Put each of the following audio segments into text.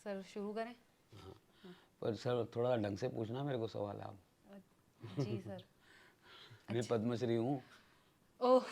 Sir शुरू करें? पर सर थोड़ा ढंग से पूछना मेरे को सवाल आप। जी सर। मैं पद्मश्री हूँ। ओह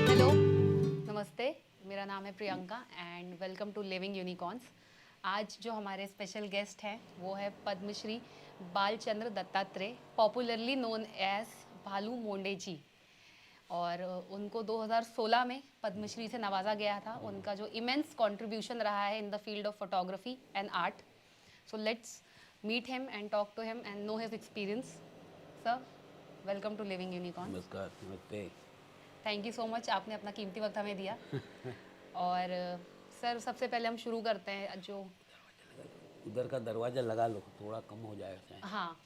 हेलो, नमस्ते। मेरा नाम है Priyanka and welcome to living unicorns. आज जो हमारे स्पेशल गेस्ट हैं वो है Padmashri Balchandra Dattatreya, popularly known as Bhalu Monde ji. और उनको 2016 में पद्मश्री से नवाजा गया था। उनका जो इमेंस कंट्रीब्यूशन रहा है in the field of photography and art. So let's meet him and talk to him and know his experience. Sir, welcome to living unicorn. नमस्कार, नमस्ते। थैंक यू सो मच, आपने अपना कीमती वक्त हमें दिया। और सर, सबसे पहले हम शुरू करते हैं जो उधर का दरवाजा लगा लो, थोड़ा कम हो जाएगा। हाँ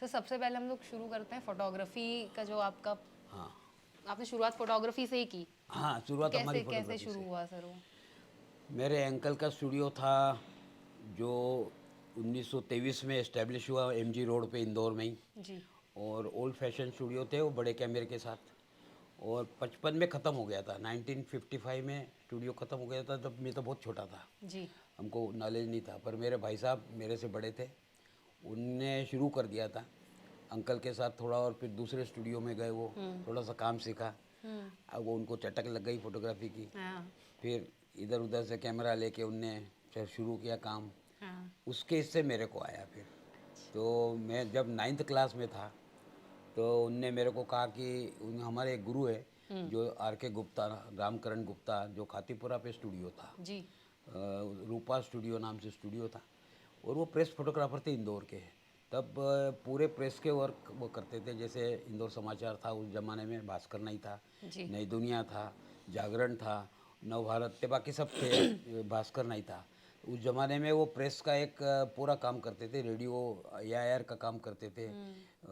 सर, सबसे पहले हम लोग शुरू करते हैं फोटोग्राफी का। जो आपका हाँ आपने शुरुआत फोटोग्राफी से ही की? हाँ, शुरुआत हमारी कैसे फोटोग्राफी शुरू से। हुआ सर वो? मेरे अंकल का स्टूडियो था जो 1923 में इस्टेब्लिश हुआ एमजी रोड पे इंदौर में ही। जी और ओल्ड फैशन स्टूडियो थे वो, बड़े कैमरे के साथ। और 55 में ख़त्म हो गया था, 1955 में स्टूडियो ख़त्म हो गया था। तब मैं तो बहुत छोटा था, जी हमको नॉलेज नहीं था। पर मेरे भाई साहब मेरे से बड़े थे, उनने शुरू कर दिया था अंकल के साथ थोड़ा। और फिर दूसरे स्टूडियो में गए, वो थोड़ा सा काम सीखा। अब वो उनको चटक लग गई फोटोग्राफी की। हाँ फिर इधर उधर से कैमरा लेके उनने फिर शुरू किया काम। हाँ उसके हिस्से मेरे को आया फिर। तो मैं जब 9th क्लास में था तो उनने मेरे को कहा कि हमारे एक गुरु है जो आर के गुप्ता, रामकरण गुप्ता, जो खातीपुरा पे स्टूडियो था, जी रूपा स्टूडियो नाम से स्टूडियो था। और वो प्रेस फोटोग्राफर थे इंदौर के। तब पूरे प्रेस के वर्क वो करते थे। जैसे इंदौर समाचार था उस ज़माने में, भास्कर नहीं था, जी नई दुनिया था, जागरण था, नवभारत थे, बाकी सब थे, भास्कर नहीं था। उस ज़माने में वो प्रेस का एक पूरा काम करते थे। रेडियो AIR का काम करते थे।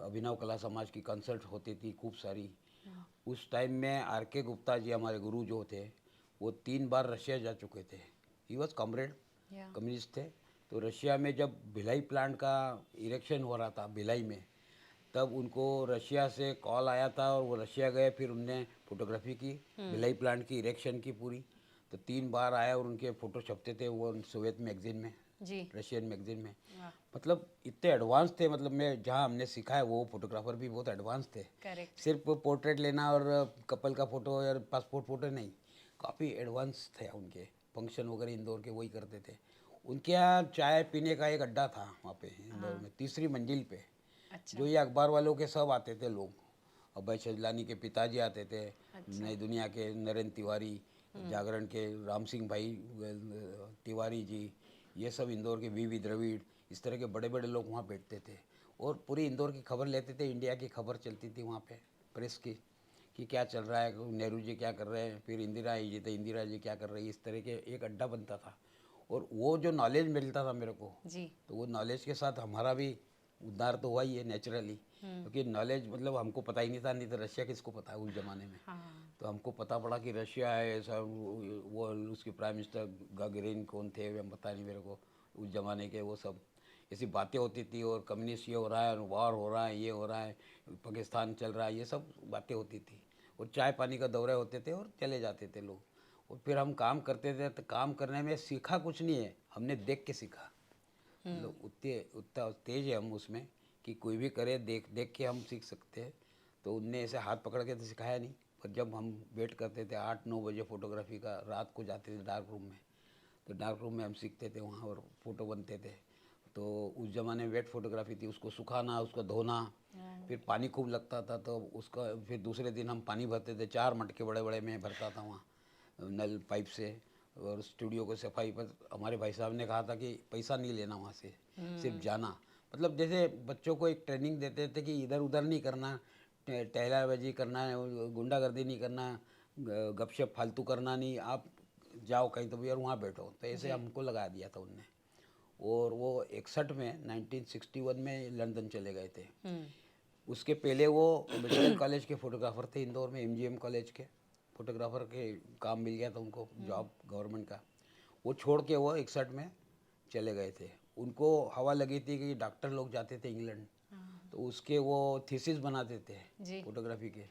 अभिनव कला समाज की कंसर्ट होती थी खूब सारी। उस टाइम में आर के गुप्ता जी हमारे गुरु जो थे, वो 3 बार रशिया जा चुके थे। ही वॉज कॉमरेड, या कम्युनिस्ट थे। तो रशिया में जब भिलाई प्लांट का इरेक्शन हो रहा था भिलाई में, तब उनको रशिया से कॉल आया था और वो रशिया गए। फिर उनने फोटोग्राफी की भिलाई प्लांट की इरेक्शन की पूरी। तो 3 बार आया और उनके फ़ोटो छपते थे वो सोवियत मैगजीन में, जी रशियन मैगजीन में। वाह, मतलब इतने एडवांस थे। मतलब मैं जहाँ हमने सीखा है वो फोटोग्राफर भी बहुत एडवांस थे। करेक्ट। सिर्फ पोर्ट्रेट लेना और कपल का फ़ोटो या पासपोर्ट फ़ोटो नहीं, काफ़ी एडवांस थे उनके। फंक्शन वगैरह इंदौर के वही करते थे। उनके यहाँ चाय पीने का एक अड्डा था वहाँ पे इंदौर में, तीसरी मंजिल पे। अच्छा जो ये अखबार वालों के सब आते थे लोग। अभय सजलानी के पिताजी आते थे, अच्छा नई दुनिया के नरेंद्र तिवारी, जागरण के राम सिंह भाई तिवारी जी, ये सब इंदौर के वी द्रविड़, इस तरह के बड़े बड़े लोग वहाँ बैठते थे। और पूरी इंदौर की खबर लेते थे। इंडिया की खबर चलती थी वहाँ पे प्रेस की, कि क्या चल रहा है, नेहरू जी क्या कर रहे हैं, फिर इंदिरा जी थे, इंदिरा जी क्या कर रही है। इस तरह के एक अड्डा बनता था। और वो जो नॉलेज मिलता था मेरे को, जी तो वो नॉलेज के साथ हमारा भी उद्धार तो हुआ ही है नेचुरली। क्योंकि नॉलेज मतलब हमको पता ही नहीं था, नहीं तो रशिया किसको पता है उस ज़माने में। हाँ तो हमको पता पड़ा कि रशिया है ऐसा। वो उसके प्राइम मिनिस्टर गागरिन कौन थे वे पता नहीं मेरे को उस ज़माने के। वो सब ऐसी बातें होती थी। और कम्युनिस्ट ये हो रहा है, वॉर हो रहा है, ये हो रहा है, पाकिस्तान चल रहा है, ये सब बातें होती थी। और चाय पानी का दौरे होते थे और चले जाते थे लोग। और फिर हम काम करते थे, तो काम करने में सीखा कुछ नहीं है, हमने देख के सीखा। मतलब उतने उतना तेज है हम उसमें कि कोई भी करे देख देख के हम सीख सकते हैं। तो उनने ऐसे हाथ पकड़ के तो सिखाया नहीं, पर जब हम वेट करते थे 8-9 बजे फोटोग्राफी का, रात को जाते थे डार्क रूम में, तो डार्क रूम में हम सीखते थे वहाँ और फ़ोटो बनते थे। तो उस ज़माने में वेट फोटोग्राफी थी, उसको सुखाना, उसको धोना, फिर पानी खूब लगता था, तो उसका फिर दूसरे दिन हम पानी भरते थे, 4 मटके बड़े बड़े मैं भरता था वहाँ नल पाइप से। और स्टूडियो को सफाई पर हमारे भाई साहब ने कहा था कि पैसा नहीं लेना वहाँ से, सिर्फ जाना। मतलब जैसे बच्चों को एक ट्रेनिंग देते थे कि इधर उधर नहीं करना, टहलाबाजी करना है, गुंडागर्दी नहीं करना, गपशप फालतू करना नहीं, आप जाओ कहीं तो भी और वहाँ बैठो। तो ऐसे हमको लगा दिया था उनने। और वो 61 में 1961 में लंदन चले गए थे। उसके पहले वो मेडिकल कॉलेज के फोटोग्राफर थे इंदौर में, एमजीएम कॉलेज के फोटोग्राफर के काम मिल गया था उनको, जॉब गवर्नमेंट का। वो छोड़ के वो 61 में चले गए थे। उनको हवा लगी थी कि डॉक्टर लोग जाते थे इंग्लैंड, तो उसके वो थीसिस बनाते थे फोटोग्राफी के।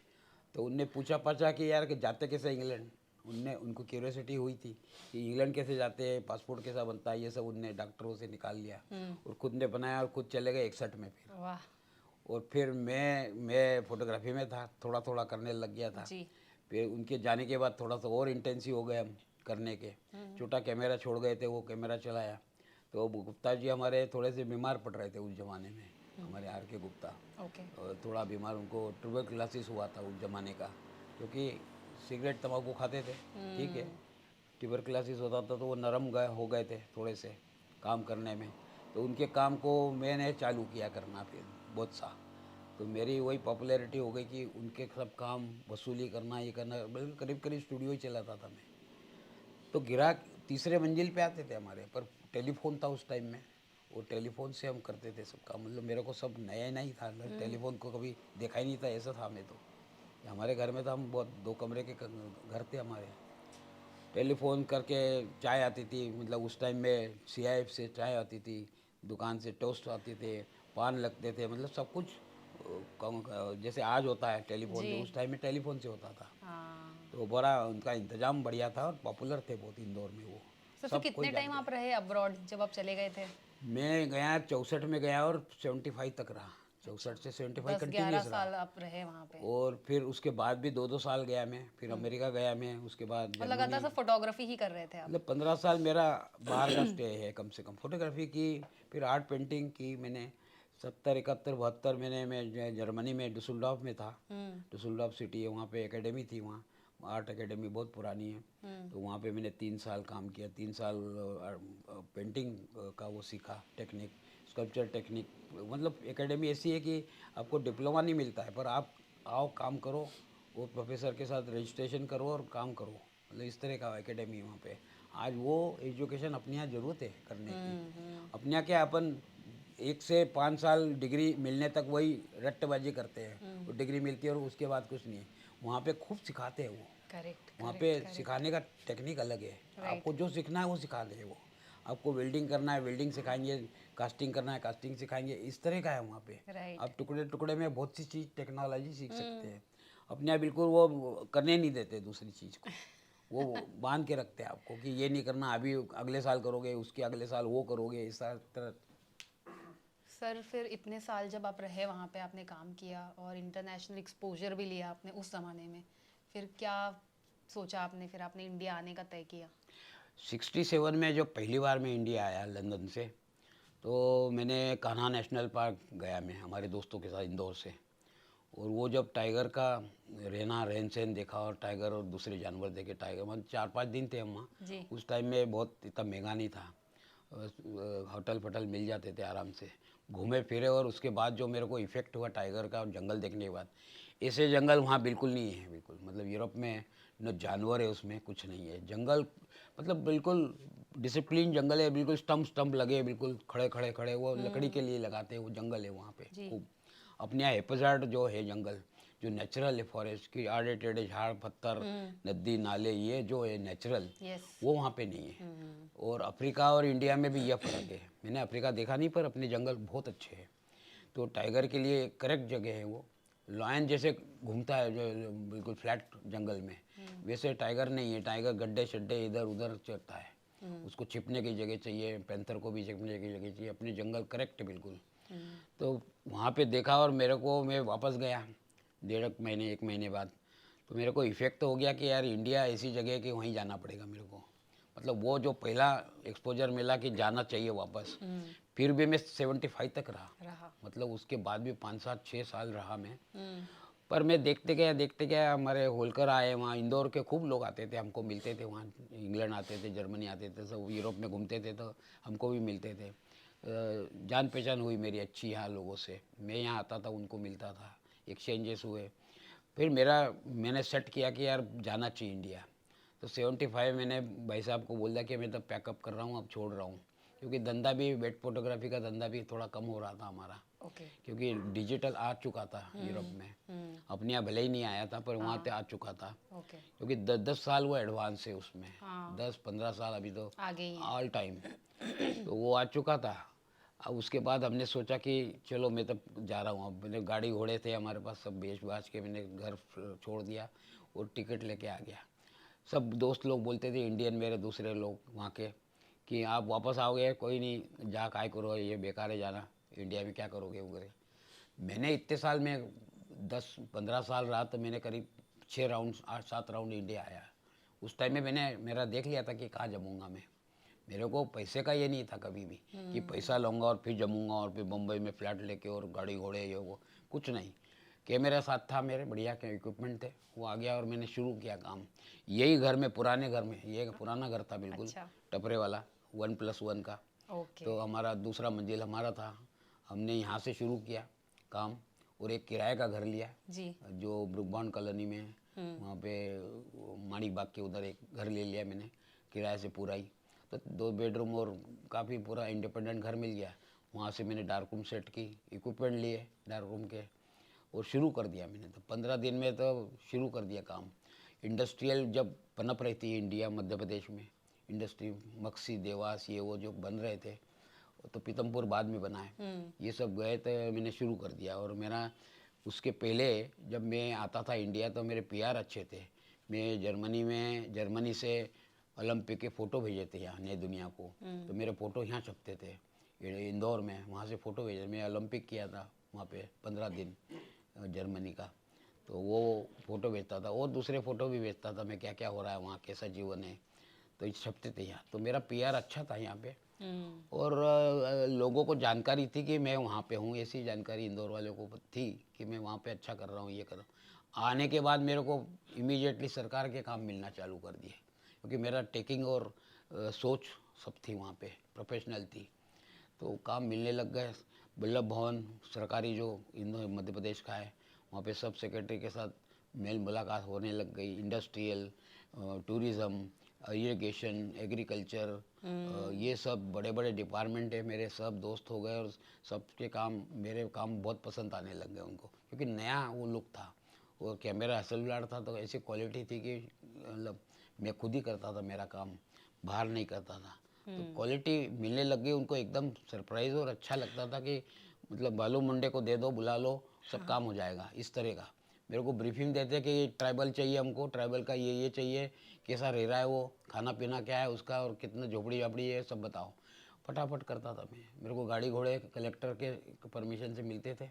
तो उनने पूछा पाछा कि यार कि जाते कैसे इंग्लैंड, उनको क्यूरियोसिटी हुई थी कि इंग्लैंड कैसे जाते हैं, पासपोर्ट कैसा बनता है, ये सब उनने डॉक्टरों से निकाल लिया और खुद ने बनाया और खुद चले गए 61 में फिर। वाह। और फिर मैं फोटोग्राफी में था, थोड़ा थोड़ा करने लग गया था। जी। फिर उनके जाने के बाद थोड़ा सा और इंटेंसिव हो गए हम करने के। छोटा कैमरा छोड़ गए थे, वो कैमरा चलाया। तो गुप्ता जी हमारे थोड़े से बीमार पड़ रहे थे उस ज़माने में, हमारे आर के गुप्ता। ओके। और थोड़ा बीमार, उनको ट्यूबरक्लोसिस हुआ था उस ज़माने का, क्योंकि सिगरेट तंबाकू खाते थे, ठीक है। ट्यूबरक्लोसिस होता था तो वो नरम हो गए थे थोड़े से काम करने में। तो उनके काम को मैंने चालू किया करना फिर बहुत सा। तो मेरी वही पॉपुलैरिटी हो गई कि उनके सब काम वसूली करना, ये करना, बल्कि करीब करीब स्टूडियो ही चलाता था मैं। तो ग्राहक तीसरे मंजिल पे आते थे हमारे, पर टेलीफोन था उस टाइम में, वो टेलीफोन से हम करते थे सब काम। मतलब मेरे को सब नया नहीं था, टेलीफोन को कभी देखा ही नहीं था, ऐसा था मैं तो। हमारे घर में तो हम बहुत 2 कमरे के घर थे हमारे। टेलीफोन करके चाय आती थी, मतलब उस टाइम में सीआईएफ से चाय आती थी, दुकान से टोस्ट आते थे, पान लगते थे, मतलब सब कुछ जैसे आज होता है टेलीफोन से, उस टाइम में टेलीफोन से होता था। हाँ। तो बड़ा उनका इंतजाम बढ़िया था और पॉपुलर थे बहुत इंदौर में वो, सर फिर सब कोई कितने टाइम जानते आप थे। रहे अब्रॉड जब आप चले गए थे? मैं गया 64 में गया और 75 तक रहा, 64 से 75 10-11 कंटिन्यूस रहा। साल आप रहे वहाँ पे। और फिर उसके बाद भी 2-2 साल गया मैं, फिर अमेरिका गया मैं, उसके बाद और जर्मनी। लगातार सब फोटोग्राफी ही कर रहे थे आप? मतलब 15 साल मेरा बाहर का स्टे है कम से कम। फोटोग्राफी की, फिर आर्ट पेंटिंग की मैंने 70, 71, 72 मैं जो है जर्मनी में डुसुल्डॉर्फ में था। डुसुल्डॉर्फ सिटी है, वहाँ पे एकेडमी थी, वहाँ आर्ट एकेडमी बहुत पुरानी है। तो वहाँ पे मैंने 3 साल काम किया, 3 साल पेंटिंग का वो सीखा टेक्निक, स्कल्पचर टेक्निक। मतलब एकेडमी ऐसी है कि आपको डिप्लोमा नहीं मिलता है, पर आप आओ काम करो, वो प्रोफेसर के साथ रजिस्ट्रेशन करो और काम करो। मतलब इस तरह का एकेडमी वहाँ पे। आज वो एजुकेशन अपने यहाँ ज़रूरत है करने की। अपने यहाँ क्या, अपन 1 से 5 साल डिग्री मिलने तक वही रट्टेबाजी करते हैं, वो डिग्री मिलती है और उसके बाद कुछ नहीं। वहाँ पे खूब सिखाते हैं वो, करेक्ट वहाँ पे सिखाने का टेक्निक अलग है। आपको जो सीखना है वो सिखा दे वो। आपको वेल्डिंग करना है वेल्डिंग सिखाएंगे, कास्टिंग करना है कास्टिंग सिखाएंगे, इस तरह का है वहाँ पे। राइट। आप टुकड़े टुकड़े में बहुत सी चीज़ टेक्नोलॉजी सीख सकते हैं। अपने यहाँ बिल्कुल वो करने नहीं देते दूसरी चीज़ को, वो बांध के रखते हैं आपको कि ये नहीं करना, अभी अगले साल करोगे, उसके अगले साल वो करोगे, इस तरह। सर फिर इतने साल जब आप रहे वहाँ पे, आपने काम किया और इंटरनेशनल एक्सपोजर भी लिया आपने उस ज़माने में, फिर क्या सोचा आपने, फिर आपने इंडिया आने का तय किया? 67 में जब पहली बार मैं इंडिया आया लंदन से, तो मैंने कान्हा नेशनल पार्क गया मैं हमारे दोस्तों के साथ इंदौर से। और वो जब टाइगर का रहन सहन देखा और टाइगर और दूसरे जानवर देखे, टाइगर मतलब 4-5 दिन थे हम वहाँ। जी। उस टाइम में बहुत इतना महंगा नहीं था, होटल फटल मिल जाते थे आराम से, घूमे फिरे। और उसके बाद जो मेरे को इफ़ेक्ट हुआ टाइगर का जंगल देखने के बाद, ऐसे जंगल वहाँ बिल्कुल नहीं है, बिल्कुल। मतलब यूरोप में न जानवर है उसमें, कुछ नहीं है जंगल, मतलब बिल्कुल डिसिप्लिन जंगल है, बिल्कुल स्टम्प स्टम्प लगे, बिल्कुल खड़े खड़े खड़े, वो लकड़ी के लिए लगाते हैं, वो जंगल है वहाँ पे जी। खूब। अपने यहाँ हेपजार्ड जो है जंगल, जो नेचुरल है, फॉरेस्ट की आड़े टेढ़े झाड़ पत्थर, नदी नाले, ये जो है नेचुरल, यस। वो वहाँ पे नहीं है। और अफ्रीका और इंडिया में भी यह फ़र्क है। मैंने अफ्रीका देखा नहीं, पर अपने जंगल बहुत अच्छे हैं। तो टाइगर के लिए करेक्ट जगह है वो। लॉयन जैसे घूमता है जो बिल्कुल फ्लैट जंगल में, वैसे टाइगर नहीं है। टाइगर गड्ढे शड्डे इधर उधर चलता है, उसको छिपने की जगह चाहिए, पैंथर को भी छिपने की जगह चाहिए, अपने जंगल करेक्ट बिल्कुल। तो वहाँ पे देखा और मेरे को, मैं वापस गया 1.5 महीने 1 महीने बाद, तो मेरे को इफ़ेक्ट तो हो गया कि यार इंडिया ऐसी जगह है कि वहीं जाना पड़ेगा मेरे को। मतलब वो जो पहला एक्सपोजर मिला कि जाना चाहिए वापस। फिर भी मैं 75 तक रहा, मतलब उसके बाद भी 5 7 6 साल रहा मैं। पर मैं देखते गया हमारे होलकर आए वहाँ, इंदौर के खूब लोग आते थे, हमको मिलते थे वहाँ, इंग्लैंड आते थे, जर्मनी आते थे, सब यूरोप में घूमते थे तो हमको भी मिलते थे। जान पहचान हुई मेरी अच्छी यहाँ लोगों से, मैं यहाँ आता था उनको मिलता था, एक्सचेंजेस हुए। फिर मैंने सेट किया कि यार जाना चाहिए इंडिया। तो 75 मैंने भाई साहब को बोल दिया कि मैं तो पैकअप कर रहा हूँ, अब छोड़ रहा हूँ, क्योंकि धंधा भी, वेट फोटोग्राफी का धंधा भी थोड़ा कम हो रहा था हमारा। ओके। क्योंकि डिजिटल आ चुका था यूरोप में, अपने यहाँ भले ही नहीं आया था पर वहाँ पे आ चुका था। ओके। क्योंकि 10 10 साल वो एडवांस है उसमें, हाँ। 10 15 साल अभी तो आगे ही है। All time. तो वो आ चुका था। अब उसके बाद हमने सोचा कि चलो मैं तब जा रहा हूँ। अब मैंने गाड़ी घोड़े थे हमारे पास, सब बेच बाच के मैंने घर छोड़ दिया और टिकट लेके आ गया। सब दोस्त लोग बोलते थे, इंडियन मेरे दूसरे लोग वहाँ के, कि आप वापस आओगे, कोई नहीं, जा काय करो, ये बेकार है जाना, इंडिया में क्या करोगे वगैरह। मैंने इतने साल में 10 15 साल रहा, तो मैंने करीब 6 राउंड 8 7 राउंड इंडिया आया। उस टाइम में मैंने मेरा देख लिया था कि कहाँ जमूंगा मैं। मेरे को पैसे का ये नहीं था कभी भी कि पैसा लूँगा और फिर जमूंगा और फिर मुंबई में फ्लैट लेके और गाड़ी घोड़े ये वो, कुछ नहीं। कैमरा साथ था मेरे, बढ़िया के इक्विपमेंट थे, वो आ गया और मैंने शुरू किया काम। यही घर में, पुराने घर में, ये पुराना घर था बिल्कुल, अच्छा। टपरे वाला 1+1 का। ओके। तो हमारा दूसरा मंजिल हमारा था, हमने यहाँ से शुरू किया काम। और एक किराए का घर लिया जी। जो ब्रुकबाउंड कॉलोनी में है, वहाँ पे माणिक बाग के उधर एक घर ले लिया मैंने किराए से पूरा ही। तो 2 बेडरूम और काफ़ी पूरा इंडिपेंडेंट घर मिल गया। वहाँ से मैंने डार्क रूम सेट की, इक्विपमेंट लिए डार्क रूम के, और शुरू कर दिया मैंने। तो 15 दिन में तो शुरू कर दिया काम। इंडस्ट्रियल जब पनप रही थी इंडिया मध्य प्रदेश में, इंडस्ट्री मक्सी देवास ये वो जो बन रहे थे, तो पीतमपुर बाद में बना है, ये सब गए तो मैंने शुरू कर दिया। और मेरा उसके पहले जब मैं आता था इंडिया तो मेरे पीआर अच्छे थे। मैं जर्मनी से ओलंपिक के फ़ोटो भेजे थे यहाँ नई दुनिया को, तो मेरे फ़ोटो यहाँ छपते थे इंदौर में, वहाँ से फ़ोटो भेजे। मैं ओलंपिक किया था वहाँ पे 15 दिन जर्मनी का, तो वो फ़ोटो भेजता था और दूसरे फ़ोटो भी भेजता था मैं, क्या क्या हो रहा है वहाँ, कैसा जीवन है, तो ये छपते थे यहाँ। तो मेरा पीआर अच्छा था यहाँ पे। और लोगों को जानकारी थी कि मैं वहाँ पे हूँ, ऐसी जानकारी इंदौर वालों को थी कि मैं वहाँ पे अच्छा कर रहा हूँ, ये कर रहा हूँ। आने के बाद मेरे को इमीडिएटली सरकार के काम मिलना चालू कर दिए, क्योंकि मेरा टेकिंग और सोच सब थी वहाँ पे, प्रोफेशनल थी, तो काम मिलने लग गए। वल्लभ भवन सरकारी जो इंदौर मध्य प्रदेश का है, वहाँ पे सब सेक्रेटरी के साथ मेल मुलाकात होने लग गई। इंडस्ट्रियल, टूरिज़्म, इरिगेशन, एग्रीकल्चर, ये सब बड़े बड़े डिपार्टमेंट है मेरे, सब दोस्त हो गए और सबके काम, मेरे काम बहुत पसंद आने लग गए उनको, क्योंकि नया वो लुक था। वो कैमरा एसएलआर था तो ऐसी क्वालिटी थी कि मतलब मैं खुद ही करता था मेरा काम, बाहर नहीं करता था। तो क्वालिटी मिलने लग गई उनको, एकदम सरप्राइज और अच्छा लगता था कि मतलब बालू मुंडे को दे दो, बुला लो, सब काम हो जाएगा, इस तरह का। मेरे को ब्रीफिंग देते कि ट्राइबल चाहिए हमको, ट्राइबल का ये चाहिए, कैसा रह रहा है वो, खाना पीना क्या है उसका, और कितना झोपड़ी वापड़ी है, सब बताओ। फटाफट करता था मैं। मेरे को गाड़ी घोड़े कलेक्टर के परमिशन से मिलते थे,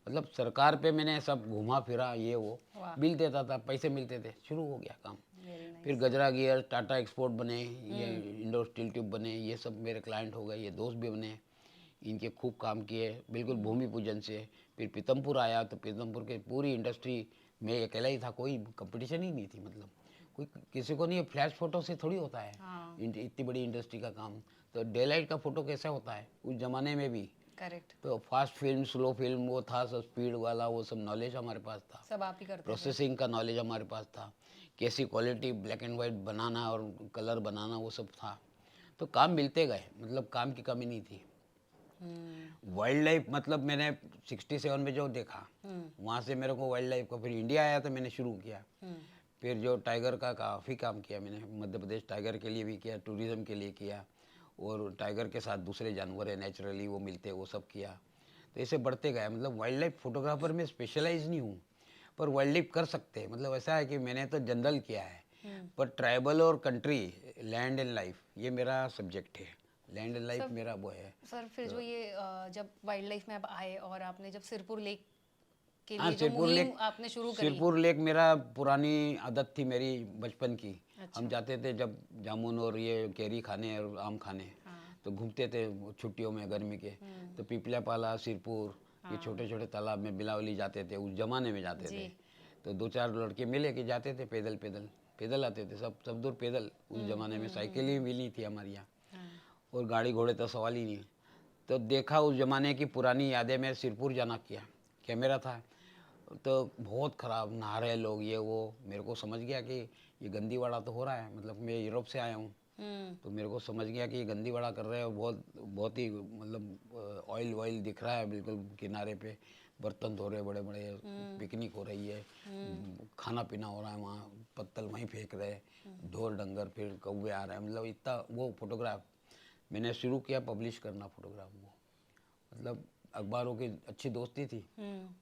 मतलब सरकार पे मैंने सब घुमा फिरा, ये वो वाह। बिल देता था, पैसे मिलते थे, शुरू हो गया काम। Very nice. फिर गजरा गियर, टाटा एक्सपोर्ट बने, ये इंडोर स्टील ट्यूब बने, ये सब मेरे क्लाइंट हो गए, ये दोस्त भी बने, इनके खूब काम किए बिल्कुल भूमि पूजन से। फिर पीतमपुर आया तो पीतमपुर के पूरी इंडस्ट्री में अकेला ही था, कोई कंपटीशन ही नहीं थी, मतलब कोई किसी को नहीं। फ्लैश फोटो से थोड़ी होता है हाँ। इतनी बड़ी इंडस्ट्री का काम। तो डे लाइट का फोटो कैसा होता है उस जमाने में भी, करेक्ट। तो फास्ट फिल्म स्लो फिल्म वो था, सब स्पीड वाला वो सब नॉलेज हमारे पास था, सब आप ही करते थे। प्रोसेसिंग का नॉलेज हमारे पास था, कैसी क्वालिटी ब्लैक एंड वाइट बनाना और कलर बनाना वो सब था। तो काम मिलते गए, मतलब काम की कमी नहीं थी। वाइल्ड लाइफ मतलब मैंने 67 में जो देखा, वहाँ से मेरे को वाइल्ड लाइफ का, फिर इंडिया आया तो मैंने शुरू किया। फिर जो टाइगर का काफ़ी काम किया मैंने, मध्य प्रदेश टाइगर के लिए भी किया, टूरिज़्म के लिए किया, और टाइगर के साथ दूसरे जानवर है नेचुरली वो मिलते हैं, वो सब किया। तो ऐसे बढ़ते गया। मतलब वाइल्ड लाइफ फोटोग्राफर में स्पेशलाइज नहीं हूँ, पर वाइल्ड लाइफ कर सकते हैं। मतलब ऐसा है कि मैंने तो जनरल किया है, पर ट्राइबल और कंट्री, लैंड एंड लाइफ, ये मेरा सब्जेक्ट है। लैंड एंड लाइफ सर मेरा वो है। सर फिर जो ये जब वाइल्ड लाइफ में आप आए और आपने जब सिरपुर लेक के हाँ, लिए जो सिरपुर मुहिम लेक, आपने शुरू करी। सिरपुर लेक मेरा पुरानी आदत थी मेरी बचपन की। अच्छा। हम जाते थे जब जामुन और ये केरी खाने और आम खाने, हाँ। तो घूमते थे वो छुट्टियों में गर्मी के। तो पिपल्यापाला, सिरपुर, ये छोटे छोटे तालाब में बिलावली जाते थे, उस जमाने में जाते थे। जी। तो 2-4 लड़के मिले कि जाते थे पैदल पैदल पैदल आते थे, सब दूर पैदल। उस जमाने में साइकिल ही भी नहीं थी हमारे यहाँ, हाँ। और गाड़ी घोड़े तो सवाल ही नहीं। तो देखा उस ज़माने की पुरानी यादें में, सिरपुर जाना किया, कैमरा था तो बहुत ख़राब नहा रहे लोग, ये वो। मेरे को समझ गया कि ये गंदीवाड़ा तो हो रहा है। मतलब मैं यूरोप से आया हूँ, तो मेरे को समझ गया कि ये गंदीवाड़ा कर रहे हैं। बहुत बहुत ही मतलब ऑयल वॉयल दिख रहा है बिल्कुल किनारे पे, बर्तन धो रहे बड़े बड़े, पिकनिक हो रही है, खाना पीना हो रहा है वहाँ, पत्तल वहीं फेंक रहे, ढोर डंगर, फिर कौवे आ रहे हैं। मतलब इतना वो फोटोग्राफ मैंने शुरू किया पब्लिश करना फोटोग्राफ। वो मतलब अखबारों की अच्छी दोस्ती थी।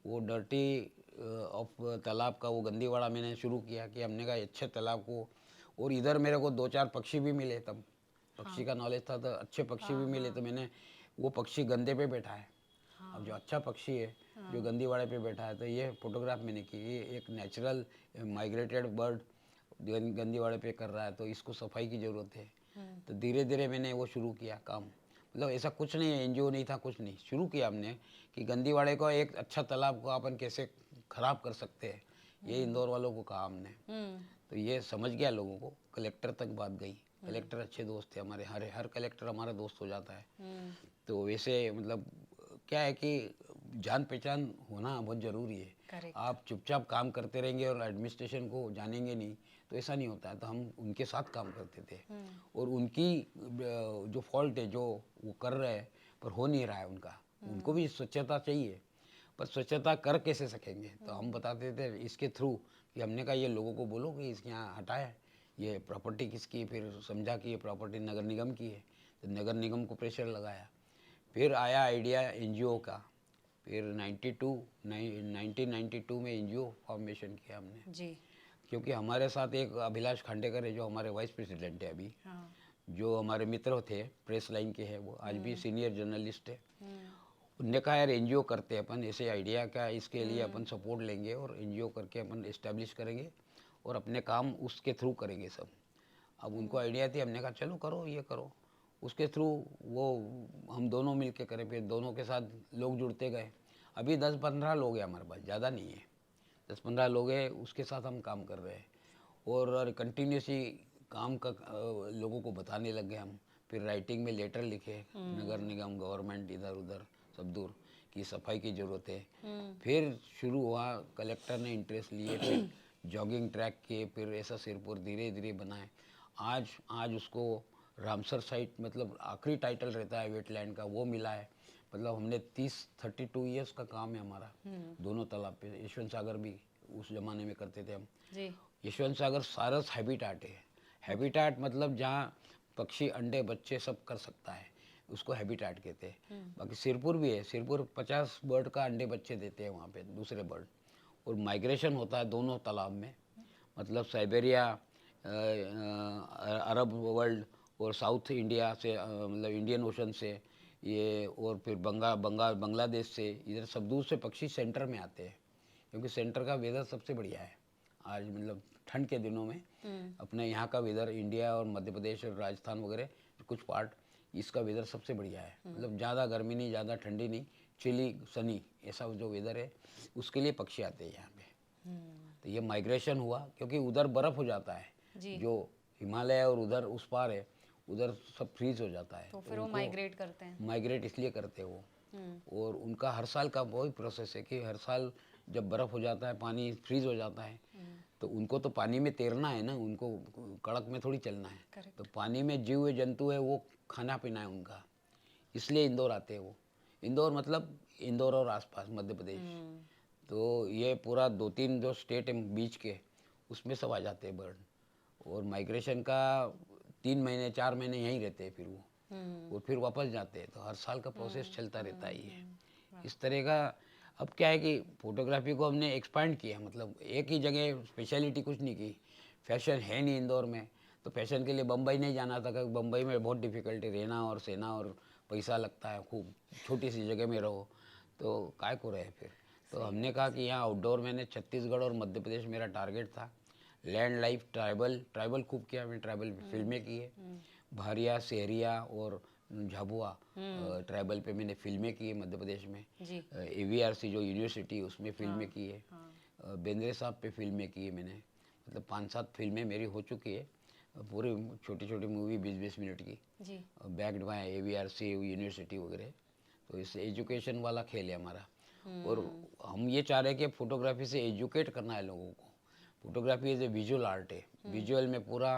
वो डर्टी ऑफ तालाब का वो गंदीवाड़ा मैंने शुरू किया कि हमने कहा अच्छे तालाब को। और इधर मेरे को 2-4 पक्षी भी मिले, तब पक्षी का नॉलेज था, तो अच्छे पक्षी भी मिले। तो मैंने वो पक्षी गंदे पे बैठा है, अब जो अच्छा पक्षी है जो गंदीवाड़े पे बैठा है, तो ये फोटोग्राफ मैंने की। ये एक नेचुरल माइग्रेटेड बर्ड गंदीवाड़े पे कर रहा है, तो इसको सफाई की ज़रूरत है। तो धीरे धीरे मैंने वो शुरू किया काम। मतलब ऐसा कुछ नहीं है, एनजीओ नहीं था, कुछ नहीं, शुरू किया हमने कि गंदीवाड़े को, एक अच्छा तालाब को अपन कैसे ख़राब कर सकते हैं, ये इंदौर वालों को कहा हमने। तो ये समझ गया लोगों को, कलेक्टर तक बात गई। कलेक्टर अच्छे दोस्त थे हमारे, हर कलेक्टर हमारा दोस्त हो जाता है। तो वैसे मतलब क्या है कि जान पहचान होना बहुत ज़रूरी है। करेक्ट। आप चुपचाप काम करते रहेंगे और एडमिनिस्ट्रेशन को जानेंगे नहीं, तो ऐसा नहीं होता है। तो हम उनके साथ काम करते थे, और उनकी जो फॉल्ट है जो वो कर रहे हैं पर हो नहीं रहा है उनका, उनको भी स्वच्छता चाहिए, पर स्वच्छता कर कैसे सकेंगे। तो हम बताते थे इसके थ्रू कि हमने कहा ये लोगों को बोलो कि इसके यहाँ हटाए, ये प्रॉपर्टी किसकी। फिर समझा कि ये प्रॉपर्टी नगर निगम की है, तो नगर निगम को प्रेशर लगाया। फिर आया आइडिया एनजीओ का। फिर 1992 में एनजीओ फॉर्मेशन किया हमने, जी। क्योंकि हमारे साथ एक अभिलाष खांडेकर है जो हमारे वाइस प्रेसिडेंट है अभी, हाँ। जो हमारे मित्र थे, प्रेस लाइन के हैं, वो आज भी सीनियर जर्नलिस्ट है। उनने कहा यार एनजीओ करते हैं अपन, ऐसे आइडिया का, इसके लिए अपन सपोर्ट लेंगे और एनजीओ करके अपन इस्टेब्लिश करेंगे और अपने काम उसके थ्रू करेंगे सब। अब उनको आइडिया थी, हमने कहा चलो करो, ये करो, उसके थ्रू वो हम दोनों मिल के करें। फिर दोनों के साथ लोग जुड़ते गए। अभी 10-15 लोग हैं हमारे पास, ज़्यादा नहीं है, 10-15 लोग हैं, उसके साथ हम काम कर रहे हैं। और कंटिन्यूसली काम का लोगों को बताने लग गए हम। फिर राइटिंग में लेटर लिखे नगर निगम, गवर्नमेंट, इधर उधर सब दूर, कि सफाई की ज़रूरत है। फिर शुरू हुआ, कलेक्टर ने इंटरेस्ट लिए, फिर जॉगिंग ट्रैक किए, फिर ऐसा सिरपुर धीरे धीरे बनाए। आज उसको रामसर साइट, मतलब आखिरी टाइटल रहता है वेटलैंड का, वो मिला है। मतलब हमने 32 ईयर्स का काम है हमारा दोनों तालाब पे। यशवंत सागर भी उस ज़माने में करते थे हम। जी। यशवंत सागर सारस हैबिटाट है। हैबिटाट मतलब जहाँ पक्षी अंडे बच्चे सब कर सकता है, उसको हैबिटाट कहते हैं। बाकी सिरपुर भी है, सिरपुर 50 बर्ड का अंडे बच्चे देते हैं वहाँ पे, दूसरे बर्ड। और माइग्रेशन होता है दोनों तालाब में, मतलब साइबेरिया, अरब वर्ल्ड और साउथ इंडिया से, मतलब इंडियन ओशन से ये, और फिर बांग्लादेश से, इधर सब दूर से पक्षी सेंटर में आते हैं, क्योंकि सेंटर का वेदर सबसे बढ़िया है आज। मतलब ठंड के दिनों में अपने यहाँ का वेदर, इंडिया और मध्य प्रदेश और राजस्थान वगैरह कुछ पार्ट, इसका वेदर सबसे बढ़िया है। मतलब ज़्यादा गर्मी नहीं, ज़्यादा ठंडी नहीं, चिली सनी, ऐसा जो वेदर है, उसके लिए पक्षी आते हैं यहाँ पे। तो ये माइग्रेशन हुआ, क्योंकि उधर बर्फ़ हो जाता है, जी। जो हिमालय और उधर उस पार है, उधर सब फ्रीज हो जाता है। तो फिर वो माइग्रेट करते हैं। माइग्रेट इसलिए करते हैं वो। और उनका हर साल का वही प्रोसेस है कि हर साल जब बर्फ़ हो जाता है, पानी फ्रीज हो जाता है, तो उनको तो पानी में तैरना है ना, उनको कड़क में थोड़ी चलना है। करेक्ट। तो पानी में जीव जंतु है, वो खाना पीना है उनका, इसलिए इंदौर आते हैं वो। इंदौर मतलब इंदौर और आसपास मध्य प्रदेश। तो ये पूरा 2-3 जो स्टेट है बीच के, उसमें सब आ जाते हैं बर्ड। और माइग्रेशन का 3 महीने 4 महीने यहीं रहते हैं फिर वो, और फिर वापस जाते हैं। तो हर साल का प्रोसेस चलता रहता ही है। इस तरह का। अब क्या है कि फोटोग्राफी को हमने एक्सपांड किया, मतलब एक ही जगह स्पेशलिटी कुछ नहीं की। फैशन है नहीं इंदौर में, तो फैशन के लिए बम्बई नहीं जाना था, क्योंकि बम्बई में बहुत डिफ़िकल्टी, रहना और सहना और पैसा लगता है खूब, छोटी सी जगह में रहो, तो काय को रहे फिर। तो हमने कहा कि यहाँ आउटडोर, मैंने छत्तीसगढ़ और मध्य प्रदेश मेरा टारगेट था। लैंड लाइफ, ट्राइबल खूब किया, मैंने ट्राइबल फिल्में की है, भारिया, सेहरिया और झाबुआ ट्राइबल पे मैंने फिल्में की है मध्य प्रदेश में। जी। AVRC जो यूनिवर्सिटी, उसमें फिल्में की है। बेंद्रे साहब पे फिल्में की है मैंने, मतलब 5-7 फिल्में मेरी हो चुकी है, पूरी छोटी छोटी मूवी 20-20 मिनट की, जी। बैक्ड बाय AVRC यूनिवर्सिटी वगैरह। तो इससे एजुकेशन वाला खेल है हमारा। और हम ये चाह रहे हैं कि फोटोग्राफी से एजुकेट करना है लोगों को। Photography as a visual art है, विजुअल में पूरा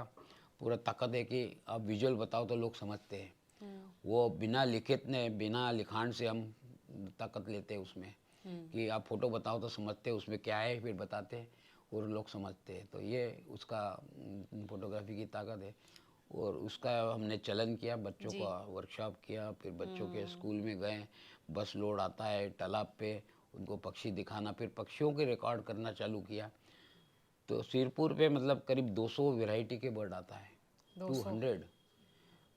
पूरा ताकत है कि आप विजुअल बताओ तो लोग समझते हैं। वो बिना लिखित ने, बिना लिखाण से हम ताकत लेते हैं उसमें, कि आप फोटो बताओ तो समझते हैं उसमें क्या है, फिर बताते हैं और लोग समझते हैं। तो ये उसका फोटोग्राफी की ताकत है। और उसका हमने चलन किया, बच्चों का वर्कशॉप किया, फिर बच्चों के स्कूल में गए, बस लोड आता है तालाब पे, उनको पक्षी दिखाना, फिर पक्षियों के रिकॉर्ड करना चालू किया। तो सिरपुर पे मतलब करीब 200 वैरायटी के बर्ड आता है, 200।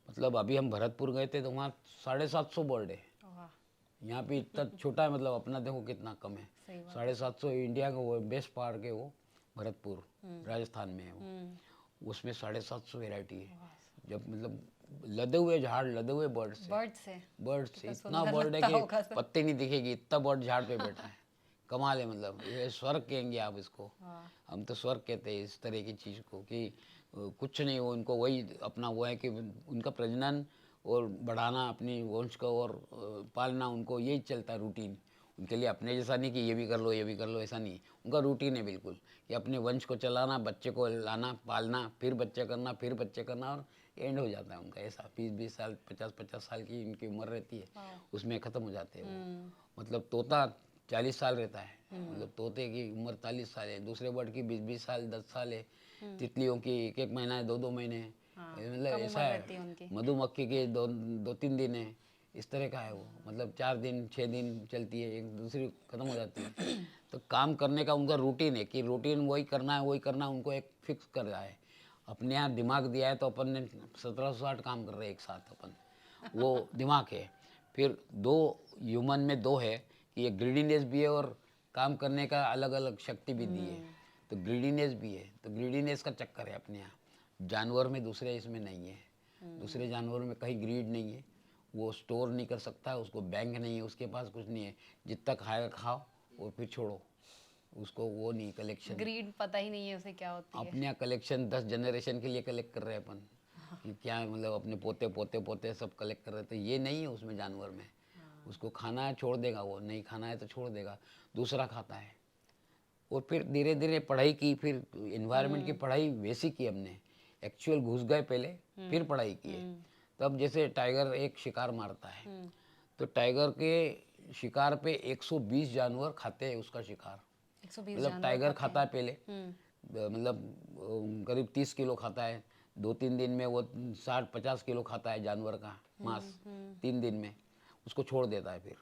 मतलब अभी हम भरतपुर गए थे तो वहाँ 750 बर्ड है। वाह। यहाँ पे इतना छोटा है, मतलब अपना देखो कितना कम है। सही बात। 750 इंडिया का वो बेस्ट पार्क है वो, भरतपुर राजस्थान में है वो। उसमें 750 वैरायटी है। जब मतलब लदे हुए झाड़, लदे हुए बर्ड से, इतना बर्ड है कि पत्ते नहीं दिखेगी, इतना बर्ड झाड़ पे बैठा है। कमाल है, मतलब ये स्वर्ग कहेंगे आप इसको। हम तो स्वर्ग कहते हैं इस तरह की चीज़ को, कि कुछ नहीं हो, उनको वही अपना वो है कि उनका प्रजनन और बढ़ाना अपनी वंश को, और पालना, उनको यही चलता है रूटीन। उनके लिए अपने जैसा नहीं कि ये भी कर लो ये भी कर लो, ऐसा नहीं। उनका रूटीन है बिल्कुल, कि अपने वंश को चलाना, बच्चे को लाना, पालना, फिर बच्चे करना, फिर बच्चे करना, और एंड हो जाता है उनका ऐसा। 20-20 साल, 50-50 साल की इनकी उम्र रहती है, उसमें ख़त्म हो जाते हैं वो। मतलब तोता 40 साल रहता है, मतलब तोते की उम्र 40 साल है, दूसरे बर्ड की 20-20 साल, 10 साल है, तितलियों की 1-1 महीना है, 2-2 महीने है, मतलब ऐसा है। मधुमक्खी के 2-3 दिन है, इस तरह का है वो। मतलब 4 दिन 6 दिन चलती है, एक दूसरी खत्म हो जाती है। तो काम करने का उनका रूटीन है, कि रूटीन वही करना है, वही करना है, उनको एक फिक्स कर रहा है। अपने यहाँ दिमाग दिया है, तो अपन ने 1760 काम कर रहे हैं एक साथ अपन, वो दिमाग है। फिर दो ह्यूमन में दो है, कि एक ग्रीडीनेस भी है और काम करने का अलग अलग शक्ति भी दी है। तो ग्रीडीनेस भी है, तो ग्रीडीनेस का चक्कर है अपने यहाँ। जानवर में दूसरे इसमें नहीं है, दूसरे जानवरों में कहीं ग्रीड नहीं है। वो स्टोर नहीं कर सकता, उसको बैंक नहीं है, उसके पास कुछ नहीं है, जितना खाएगा खाओ और फिर छोड़ो उसको, वो नहीं कलेक्शन। ग्रीड पता ही नहीं है उसे क्या होती है। अपने यहाँ कलेक्शन 10 जनरेशन के लिए कलेक्ट कर रहे हैं अपन, कि क्या मतलब अपने पोते पोते पोते सब कलेक्ट कर रहे थे, ये नहीं है उसमें जानवर में। उसको खाना है छोड़ देगा, वो नहीं खाना है तो छोड़ देगा, दूसरा खाता है। और फिर धीरे धीरे पढ़ाई की, फिर इन्वायरमेंट की पढ़ाई वैसी की हमने, एक्चुअल घुस गए पहले, फिर पढ़ाई की है। तब जैसे टाइगर एक शिकार मारता है, तो टाइगर के शिकार पे 120 जानवर खाते हैं उसका शिकार। 120 मतलब टाइगर खाता है पहले, मतलब करीब 30 किलो खाता है, 2-3 दिन में वो 60-50 किलो खाता है जानवर का मांस, 3 दिन में उसको छोड़ देता है। फिर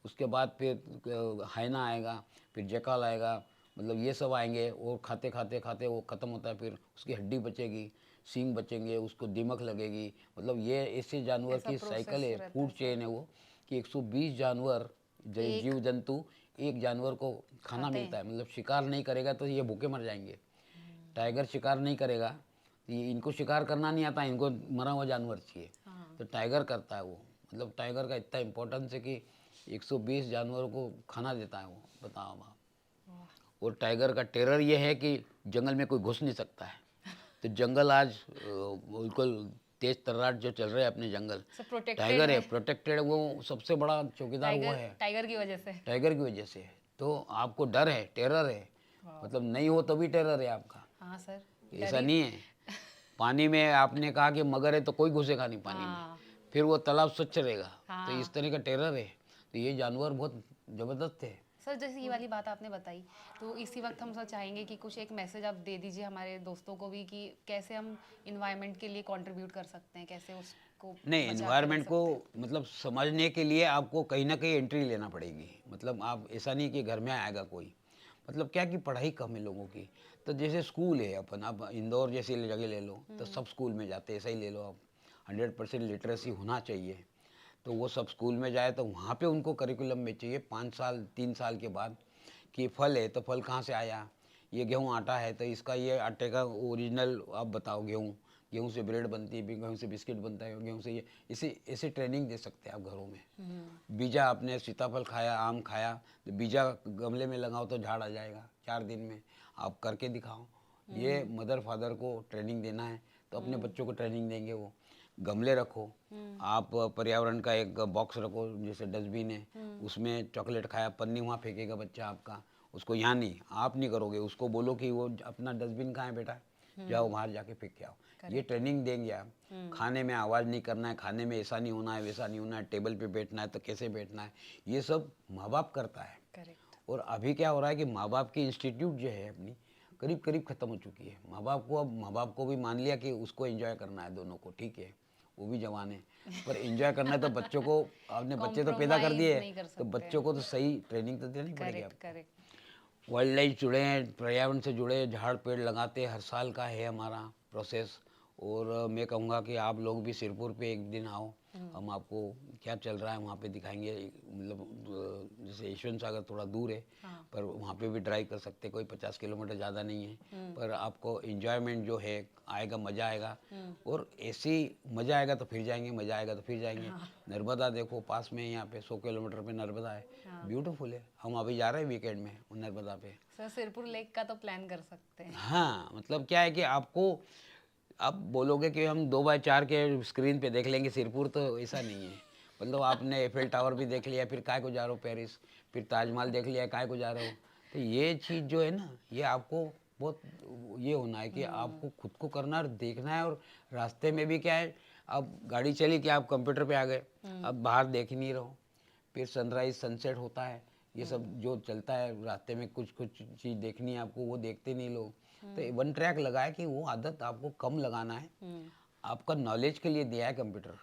उसके बाद फिर हाइना आएगा, फिर जैकाल आएगा, मतलब ये सब आएंगे, और खाते खाते खाते वो ख़त्म होता है। फिर उसकी हड्डी बचेगी, सींग बचेंगे, उसको दीमक लगेगी। मतलब ये ऐसे जानवर की साइकिल है, फूड चेन है वो, कि 120 जानवर जीव जंतु एक जानवर को खाना मिलता है। मतलब शिकार नहीं करेगा तो ये भूखे मर जाएंगे। टाइगर शिकार नहीं करेगा, तो ये इनको शिकार करना नहीं आता, इनको मरा हुआ जानवर चाहिए, तो टाइगर करता है वो। मतलब टाइगर का इतना इम्पोर्टेंस है कि 120 जानवरों को खाना देता है वो, बताओ आप। और टाइगर का टेरर ये है कि जंगल में कोई घुस नहीं सकता है। तो जंगल आज बिल्कुल तेज तर्राट जो चल रहे हैं अपने जंगल, टाइगर है, प्रोटेक्टेड, वो सबसे बड़ा चौकीदार वो है, टाइगर की वजह से। टाइगर की वजह से। तो आपको डर है, टेरर है, मतलब नहीं हो तभी टेरर है आपका। हाँ सर, ऐसा नहीं है। पानी में आपने कहा कि मगर है तो कोई घुसेगा नहीं पानी में, फिर वो तालाब स्वच्छ रहेगा। तो इस तरह का टेरर है। तो ये जानवर बहुत जबरदस्त है। सर जैसे ये वाली बात आपने बताई, तो इसी वक्त हम सर चाहेंगे कि कुछ एक मैसेज आप दे दीजिए हमारे दोस्तों को भी कि कैसे हम इन्वायरमेंट के लिए कंट्रीब्यूट कर सकते हैं, कैसे उसको नहीं, बचा के रख एनवायरनमेंट को सकते हैं। मतलब समझने के लिए आपको कहीं ना कहीं एंट्री लेना पड़ेगी। मतलब आप ऐसा नहीं कि घर में आएगा कोई, मतलब क्या कि पढ़ाई कम है लोगों की। तो जैसे स्कूल है, अपन आप इंदौर जैसी जगह ले लो तो सब स्कूल में जाते हैं, ऐसा ही ले लो आप, 100% लिटरेसी होना चाहिए। तो वो सब स्कूल में जाए तो वहाँ पे उनको करिकुलम में चाहिए 5 साल 3 साल के बाद कि फल है तो फल कहाँ से आया, ये गेहूँ आटा है तो इसका ये आटे का ओरिजिनल आप बताओ। गेहूँ गेहूँ से ब्रेड बनती है, गेहूँ से बिस्किट बनता है, गेहूँ से ये इसे ऐसे ट्रेनिंग दे सकते हैं आप घरों में। बीजा आपने सीताफल खाया, आम खाया, तो बीजा गमले में लगाओ तो झाड़ आ जाएगा 4 दिन में। आप करके दिखाओ। ये मदर फादर को ट्रेनिंग देना है तो अपने बच्चों को ट्रेनिंग देंगे वो। गमले रखो, आप पर्यावरण का एक बॉक्स रखो, जैसे डस्टबिन है, उसमें चॉकलेट खाया, पन्नी वहाँ फेंकेगा बच्चा आपका, उसको यहाँ नहीं, आप नहीं करोगे, उसको बोलो कि वो अपना डस्टबिन कहाँ है बेटा, जाओ बाहर जाके फेंक के आओ। ये ट्रेनिंग देंगे आप। खाने में आवाज़ नहीं करना है, खाने में ऐसा नहीं होना है, वैसा नहीं होना है, टेबल पे बैठना है तो कैसे बैठना है, ये सब माँ बाप करता है। करेक्ट। और अभी क्या हो रहा है कि माँ बाप की इंस्टीट्यूट जो है अपनी करीब करीब ख़त्म हो चुकी है। माँ बाप को, अब माँ बाप को भी मान लिया कि उसको एंजॉय करना है, दोनों को, ठीक है, वो भी जवान है, पर एंजॉय करना है तो बच्चों को, आपने बच्चे तो पैदा कर दिए, कॉम्प्रोमाइज नहीं कर तो सकते बच्चों हैं। को तो सही ट्रेनिंग तो देनी पड़ेगी करेक्ट आपको। करेक्ट। वाइल्ड लाइफ जुड़े हैं, पर्यावरण से जुड़े, झाड़ पेड़ लगाते हर साल का है हमारा प्रोसेस। और मैं कहूँगा कि आप लोग भी सिरपुर पे एक दिन आओ, हम आपको क्या चल रहा है वहाँ पे दिखाएंगे। मतलब जैसे यशवंत सागर थोड़ा दूर है, हाँ। पर वहाँ पे भी ड्राइव कर सकते, कोई 50 किलोमीटर ज़्यादा नहीं है, पर आपको इन्जॉयमेंट जो है आएगा, मज़ा आएगा। और ऐसी मज़ा आएगा तो फिर जाएंगे, मज़ा आएगा तो फिर जाएंगे। नर्मदा देखो पास में, यहाँ पे 100 किलोमीटर पे नर्मदा है, ब्यूटीफुल है। हम अभी जा रहे हैं वीकेंड में नर्मदा पे। सर सिरपुर लेक का तो प्लान कर सकते हैं। हाँ, मतलब क्या है कि आपको, आप बोलोगे कि हम 2x4 के स्क्रीन पे देख लेंगे सिरपुर, तो ऐसा नहीं है। मतलब आपने एफिल टावर भी देख लिया, फिर काय को जा रहे हो पेरिस, फिर ताजमहल देख लिया, काय को जा रहे हो। तो ये चीज़ जो है ना, ये आपको बहुत ये होना है कि आपको खुद को करना और देखना है। और रास्ते में भी क्या है, अब गाड़ी चली कि आप कंप्यूटर पे आ गए, अब बाहर देख ही नहीं रहो, फिर सनराइज सनसेट होता है, ये सब जो चलता है रास्ते में, कुछ कुछ चीज़ देखनी है आपको, वो देखते नहीं लोग। तो वन ट्रैक लगाए कि वो आदत आपको कम लगाना है। आपका नॉलेज के लिए दिया है कंप्यूटर,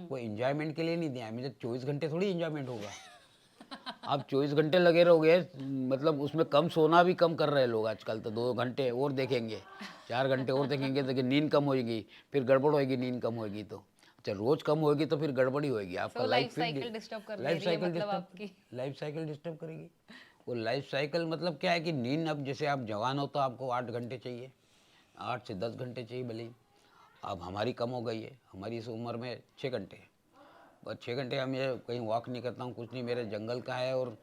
वो एंजॉयमेंट के लिए नहीं दिया है। मुझे 24 घंटे थोड़ी एंजॉयमेंट होगा। आप 24 घंटे लगे रहोगे, मतलब उसमें कम सोना भी कम कर रहे हैं लोग आजकल, तो 2 घंटे और देखेंगे, 4 घंटे और देखेंगे तो नींद कम होगी, फिर गड़बड़ होगी, नींद कम होगी तो। अच्छा, रोज़ कम होगी तो फिर गड़बड़ी होगी, आपका सो लाइफ लाइफ फिर साइकिल डिस्टर्ब कर दे लाइफ रही है साइकिल मतलब डिस्टर्ब, आपकी। लाइफ साइकिल डिस्टर्ब करेगी। वो लाइफ साइकिल मतलब क्या है कि नींद, अब जैसे आप जवान हो तो आपको 8 घंटे चाहिए, 8 से 10 घंटे चाहिए भले ही। अब हमारी कम हो गई है, हमारी इस उम्र में 6 घंटे, बस 6 घंटे। हम ये कहीं वॉक नहीं करता हूँ, कुछ नहीं, मेरे जंगल का है और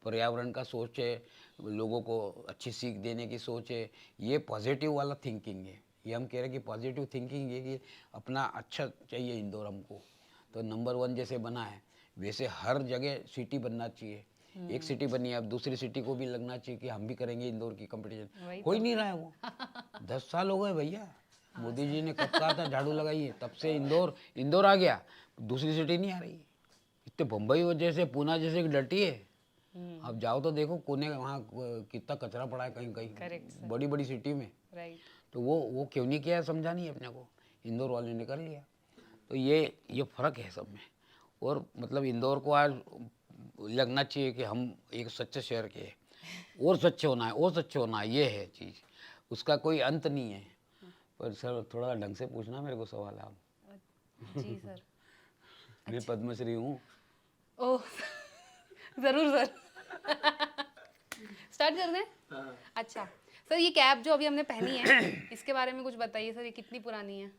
पर्यावरण का सोच है, लोगों को अच्छी सीख देने की सोच है। ये पॉजिटिव वाला थिंकिंग है। ये हम कह रहे हैं कि पॉजिटिव थिंकिंग ये कि अपना अच्छा चाहिए इंदौर हमको। तो नंबर 1 जैसे बना है, वैसे हर जगह सिटी बनना चाहिए। एक सिटी बनी है, अब दूसरी सिटी को भी लगना चाहिए कि हम भी करेंगे इंदौर की कंपटीशन। वही हो ही तो। नहीं रहा है वो। 10 साल हो गए भैया, मोदी जी ने कब कहा था झाड़ू लगाइए, तब से इंदौर इंदौर आ गया, दूसरी सिटी नहीं आ रही। इतने बम्बई हो जैसे, पूना जैसे डटी है। आप जाओ तो देखो कोने वहाँ कितना कचरा पड़ा है कहीं करेक्ट कहीं, सर। बड़ी बड़ी सिटी में। राइट। तो वो क्यों नहीं किया, समझा नहीं अपने को, इंदौर वाले ने कर लिया। तो ये फ़र्क है सब में। और मतलब इंदौर को आज लगना चाहिए कि हम एक सच्चे शहर के हैं, और स्वच्छ होना है, और स्वच्छ होना है, ये है चीज़, उसका कोई अंत नहीं है। पर सर थोड़ा ढंग से पूछना मेरे को सवाल आप। जी सर। मैं पद्मश्री हूँ। ओह जरूर सर। स्टार्ट कर दें। अच्छा सर, ये कैप जो अभी हमने पहनी है इसके बारे में कुछ बताइए सर, ये कितनी पुरानी है?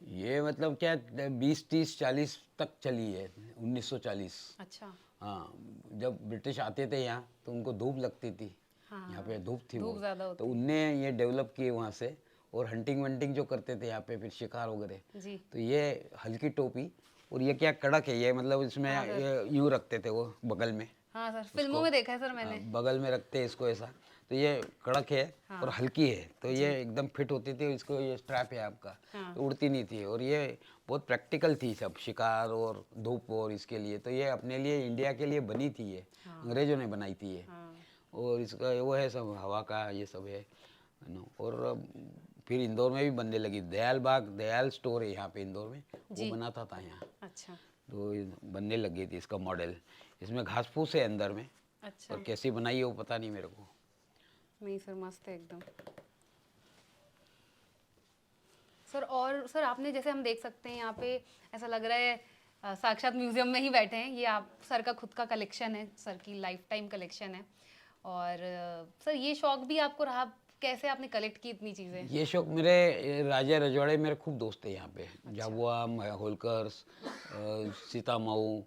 ये मतलब क्या 20 30 40 तक चली है, 1940। अच्छा। हाँ, जब ब्रिटिश आते थे यहाँ तो उनको धूप लगती थी, हाँ। यहाँ पे धूप थी वो, धूप ज्यादा तो होती उनने ये डेवलप किए वहाँ से। और हंटिंग वंटिंग जो करते थे यहाँ पे, फिर शिकार वगैरह, जी। तो ये हल्की टोपी, और ये क्या कड़क है ये, मतलब इसमें हाँ सर। ये यूँ रखते थे वो बगल में, हाँ सर, फिल्मों उसको में देखा है सर मैंने। बगल में रखते हैं इसको ऐसा। तो ये कड़क है हाँ। और हल्की है, तो ये एकदम फिट होती थी। इसको ये स्ट्रैप है आपका, हाँ। तो उड़ती नहीं थी। और ये बहुत प्रैक्टिकल थी, सब शिकार और धूप और इसके लिए। तो ये अपने लिए, इंडिया के लिए बनी थी ये, हाँ। अंग्रेजों ने बनाई थी ये। हाँ। और इसका वो है सब हवा का ये सब है ना। और फिर इंदौर में भी बनने लगी, दयाल बाग, दयाल स्टोर है यहाँ पे इंदौर में, वो जी। बनाता था यहाँ। अच्छा। तो ये बनने लग गई थी इसका मॉडल। इसमें घास फूस है अंदर में, अच्छा। और कैसी बनाई है वो पता नहीं मेरे को। नहीं सर, मस्त है एकदम। सर और सर आपने, जैसे हम देख सकते हैं यहाँ पे, ऐसा लग रहा है साक्षात म्यूजियम में ही बैठे हैं। ये आप सर का खुद का कलेक्शन है, सर की लाइफ टाइम कलेक्शन है। और सर ये शौक भी आपको रहा, कैसे आपने कलेक्ट की इतनी चीज़ें? ये शौक मेरे राजा रजवाड़े मेरे खूब दोस्त है यहाँ पे। अच्छा। झाबुआ, होलकर्स, सीता मऊ,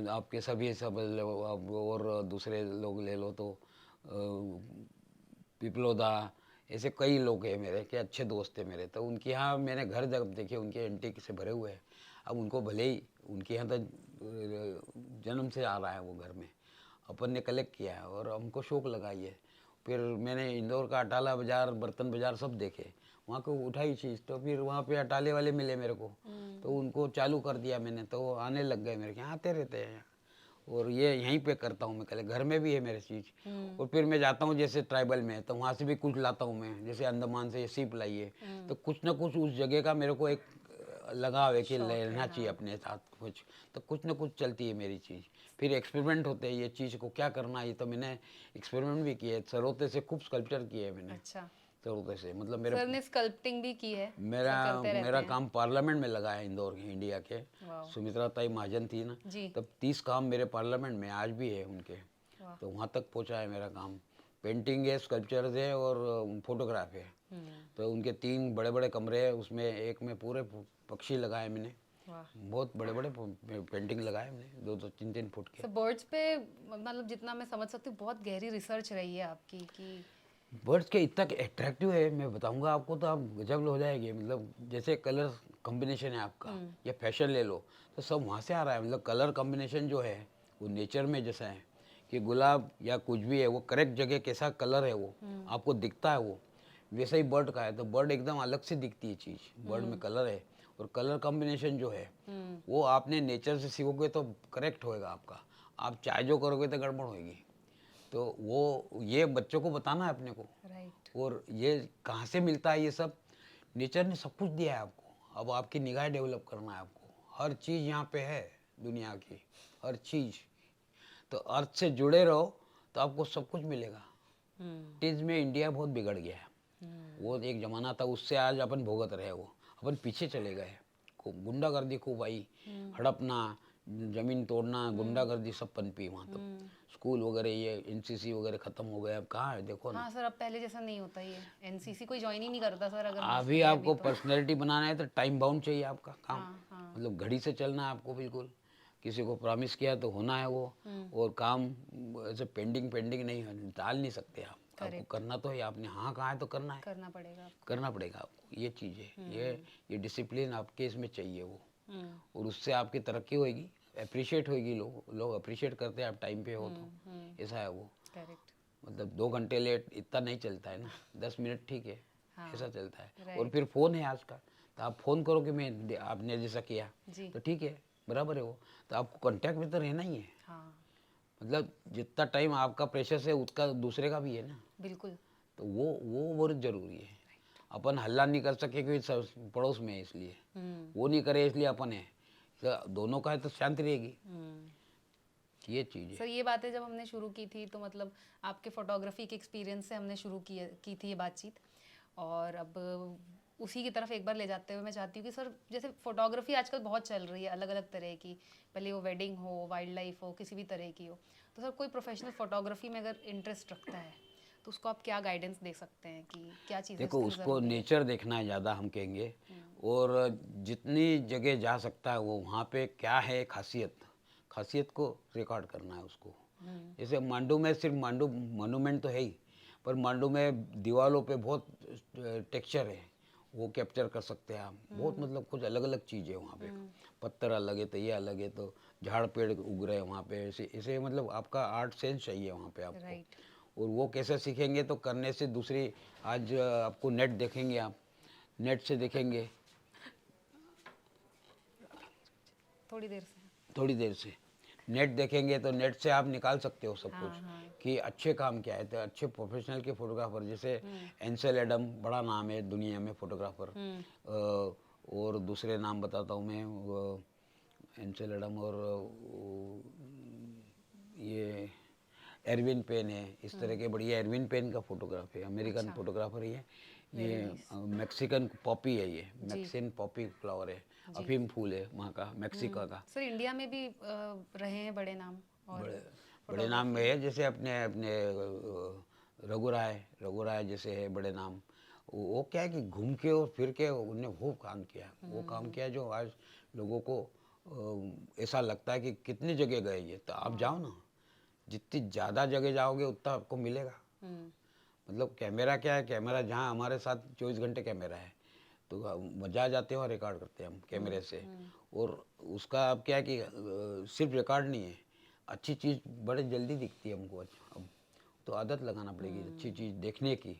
आपके सभी सब और दूसरे लोग ले लो तो पिपलोदा, ऐसे कई लोग हैं मेरे के अच्छे दोस्त हैं मेरे। तो उनके यहाँ मैंने घर जब देखे, उनके एंटीक से भरे हुए हैं। अब उनको भले ही उनके यहाँ तो जन्म से आ रहा है वो घर में, अपन ने कलेक्ट किया है और हमको शौक लगा ये। फिर मैंने इंदौर का अटाला बाज़ार, बर्तन बाज़ार सब देखे, वहाँ को उठाई चीज़। तो फिर वहाँ पे अटाले वाले मिले मेरे को, तो उनको चालू कर दिया मैंने, तो वो आने लग गए मेरे के यहाँ, आते रहते हैं। और ये यहीं पे करता हूँ मैं कलेक्ट, घर में भी है मेरे चीज़। और फिर मैं जाता हूँ जैसे ट्राइबल में, तो वहाँ से भी कुछ लाता हूँ मैं, जैसे अंडमान से सीप लाइए, तो कुछ ना कुछ उस जगह का मेरे को एक लगाव है कि लेना चाहिए अपने साथ कुछ, तो कुछ ना कुछ चलती है मेरी चीज़। फिर एक्सपेरिमेंट होते हैं, ये चीज़ को क्या करना है, तो मैंने एक्सपेरिमेंट भी किए, सरोते से खूब स्कल्पचर किए है मैंने। अच्छा। सरोते से मतलब मेरे, सर ने स्कल्पटिंग भी की है, मेरा सर करते रहते मेरा हैं। काम पार्लियामेंट में लगा है इंदौर के, इंडिया के। वाह। सुमित्रा ताई महाजन थी ना, जी। तब 30 काम मेरे पार्लियामेंट में आज भी है उनके। वाह। तो वहाँ तक पहुँचा है मेरा काम। पेंटिंग है, स्कल्पचर्स है और फोटोग्राफ है। तो उनके 3 बड़े बड़े कमरे हैं, उसमें एक में पूरे पक्षी लगाए मैंने, वाह। बहुत बड़े बड़े पेंटिंग लगाए मैंने, 2-3 फुट के। सर बर्ड्स पे मतलब जितना मैं समझ सकती हूँ, बहुत गहरी रिसर्च रही है आपकी कि बर्ड्स के इतना अट्रैक्टिव है, मैं बताऊंगा आपको तो आप गजब हो जाएगी। मतलब जैसे कलर कॉम्बिनेशन है आपका, या फैशन ले लो, तो सब वहाँ से आ रहा है। मतलब कलर कॉम्बिनेशन जो है वो नेचर में जैसा है कि गुलाब या कुछ भी है, वो करेक्ट जगह कैसा कलर है वो आपको दिखता है, वो वैसा ही बर्ड का है। तो बर्ड एकदम अलग से दिखती है चीज़, बर्ड में कलर है। और कलर कॉम्बिनेशन जो है वो आपने नेचर से सीखोगे तो करेक्ट होएगा आपका। आप चाहे जो करोगे तो गड़बड़ होएगी। तो वो ये बच्चों को बताना है अपने को। राइट। और ये कहाँ से मिलता है, ये सब नेचर ने सब कुछ दिया है आपको। अब आपकी निगाह डेवलप करना है आपको। हर चीज़ यहाँ पे है दुनिया की, हर चीज़। तो अर्थ से जुड़े रहो तो आपको सब कुछ मिलेगा। चीज़ में इंडिया बहुत बिगड़ गया है। वो एक ज़माना था, उससे आज अपन भुगत रहे, वो अपन पीछे चले गए। खूब गुंडागर्दी खूब आई, हड़पना, जमीन तोड़ना, गुंडागर्दी सब पनपी वहाँ। तो स्कूल वगैरह ये एनसीसी वगैरह खत्म हो गए, अब कहाँ है देखो ना। हाँ सर, अब पहले जैसा नहीं होता ये, एनसीसी कोई ज्वाइन ही नहीं करता सर, अगर मस्त अभी है आपको तो। पर्सनैलिटी बनाना है तो टाइम बाउंड चाहिए आपका काम। हाँ हाँ। मतलब घड़ी से चलना है आपको बिल्कुल। किसी को प्रॉमिस किया तो होना है वो। और काम ऐसे पेंडिंग पेंडिंग नहीं डाल नहीं सकते आप। आपको करेक्ट। करना तो है, आपने हाँ कहा है तो करना है, करना पड़ेगा आपको। करना पड़ेगा आपको। ये चीज़ है, ये डिसिप्लिन आपके इसमें चाहिए वो। हम्म। और उससे आपकी तरक्की होगी, अप्रिशिएट होगी, लोग अप्रिशिएट करते हैं आप टाइम पे हो तो। ऐसा है वो। करेक्ट। मतलब 2 घंटे लेट इतना नहीं चलता है ना, 10 मिनट ठीक है, हाँ। ऐसा चलता है। और राइट। फिर फ़ोन है आज का, तो आप फ़ोन करो कि मैं आपने जैसा किया जी। तो ठीक है, बराबर है वो। तो आपको कांटेक्ट में तो रहना ही है। हाँ मतलब जितना टाइम आपका प्रेशर है उतना दूसरे का भी है ना। बिल्कुल। तो वो बहुत ज़रूरी है। अपन हल्ला नहीं कर सके क्योंकि पड़ोस में है इसलिए, वो नहीं करे इसलिए अपन है। तो दोनों का है तो शांति रहेगी, ये चीज़ है। सर ये बातें जब हमने शुरू की थी तो मतलब आपके फोटोग्राफी के एक्सपीरियंस से हमने शुरू की थी ये बातचीत। और अब उसी की तरफ एक बार ले जाते हुए मैं चाहती हूँ कि सर, जैसे फोटोग्राफी आजकल बहुत चल रही है अलग अलग तरह की, भले वो वेडिंग हो, वाइल्ड लाइफ हो, किसी भी तरह की हो। तो सर कोई प्रोफेशनल फोटोग्राफी में अगर इंटरेस्ट रखता है तो उसको आप क्या गाइडेंस दे सकते हैं कि क्या चीज़ें देखो, उसके लिए उसको ज़रूरी है? नेचर देखना है ज़्यादा हम कहेंगे। और जितनी जगह जा सकता है वो, वहाँ पे क्या है खासियत, खासियत को रिकॉर्ड करना है उसको। जैसे मांडू में सिर्फ मांडू मोनूमेंट तो है ही, पर मांडू में दीवारों पे बहुत टेक्सचर है, वो कैप्चर कर सकते हैं आप। बहुत मतलब कुछ अलग अलग चीज़ है वहाँ पे। पत्थर अलग है तो ये अलग है, तो झाड़ पेड़ उग रहे हैं वहाँ पे, ऐसे ऐसे मतलब आपका आर्ट सेंस चाहिए वहाँ पे आपको। राइट। और वो कैसे सीखेंगे, तो करने से दूसरी, आज आपको नेट देखेंगे आप, नेट से देखेंगे थोड़ी देर से। थोड़ी देर से, नेट देखेंगे तो नेट से आप निकाल सकते हो सब हाँ, कुछ हाँ। कि अच्छे काम क्या है। तो अच्छे प्रोफेशनल के फोटोग्राफर जैसे एंसेल एडम बड़ा नाम है दुनिया में फोटोग्राफर। और दूसरे नाम बताता हूँ मैं, एंसेल एडम और ये एरविन पेन है, इस तरह के बढ़िया। एरविन पेन का फोटोग्राफ है, अमेरिकन फोटोग्राफर है ये मैक्सिकन पॉपी है, ये मैक्सिकन पॉपी फ्लावर है, अफीम फूल है वहाँ का, मैक्सिको का। सर इंडिया में भी रहे हैं बड़े नाम और बड़े बड़े नाम में है, जैसे अपने अपने रघु राय जैसे है बड़े नाम। वो क्या है कि घूम के और फिर के उन्होंने वो काम किया, वो काम किया जो आज लोगों को ऐसा लगता है कि कितनी जगह गए ये। तो आप जाओ ना, जितनी ज़्यादा जगह जाओगे उतना आपको मिलेगा। मतलब कैमरा क्या है, कैमरा जहाँ हमारे साथ 24 घंटे कैमरा है, तो मजा आ जाते हैं और रिकॉर्ड करते हैं हम कैमरे से। और उसका अब क्या है कि सिर्फ रिकॉर्ड नहीं है, अच्छी चीज़ बड़े जल्दी दिखती है हमको। अब तो आदत लगाना पड़ेगी अच्छी चीज़ देखने की